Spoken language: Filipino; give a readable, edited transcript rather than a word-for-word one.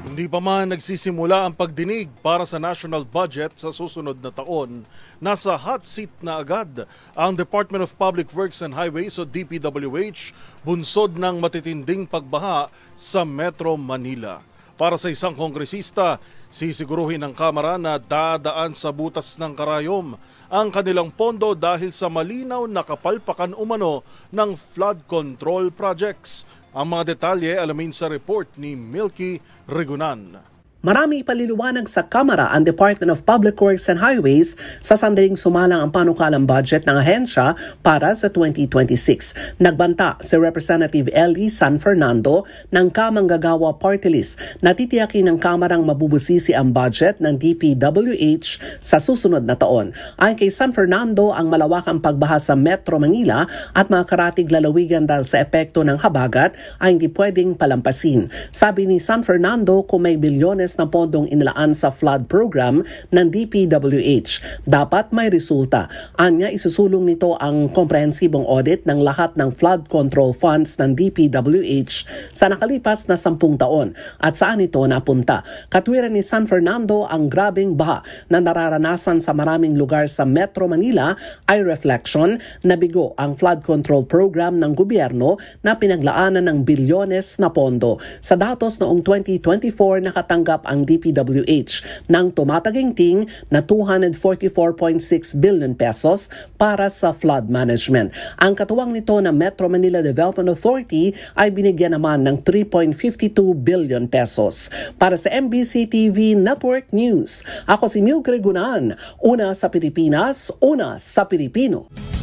Hindi pa man nagsisimula ang pagdinig para sa national budget sa susunod na taon, nasa hot seat na agad ang Department of Public Works and Highways o DPWH bunsod ng matitinding pagbaha sa Metro Manila. Para sa isang kongresista, sisiguruhin ng Kamara na dadaan sa butas ng karayom ang kanilang pondo dahil sa malinaw na kapalpakan umano ng flood control projects. Ang mga detalye alamin sa report ni Milky Regunan. Marami ipaliliwanag sa Kamara ang Department of Public Works and Highways sa sandaling sumalang ang panukalang budget ng ahensya para sa 2026. Nagbanta si Representative Ellie San Fernando ng Kamanggagawa Party List na titiyakin ng Kamarang mabubusisi ang budget ng DPWH sa susunod na taon. Ayon kay San Fernando, ang malawakang pagbaha sa Metro Manila at mga karatig lalawigan dahil sa epekto ng habagat ay hindi pwedeng palampasin. Sabi ni San Fernando, kung may bilyones na pondong inilaan sa flood program ng DPWH, dapat may resulta. Anya, isusulong nito ang komprehensibong audit ng lahat ng flood control funds ng DPWH sa nakalipas na 10 taon at saan ito napunta. Katwiran ni San Fernando, ang grabeng baha na nararanasan sa maraming lugar sa Metro Manila ay reflection na bigo ang flood control program ng gobyerno na pinaglaanan ng bilyones na pondo. Sa datos noong 2024, nakatanggap ang DPWH ng tumataginting na 244.6 billion pesos para sa flood management. Ang katuwang nito na Metro Manila Development Authority ay binigyan naman ng 3.52 billion pesos. Para sa MBC TV Network News, ako si Milky Regunan, una sa Pilipinas, una sa Pilipino.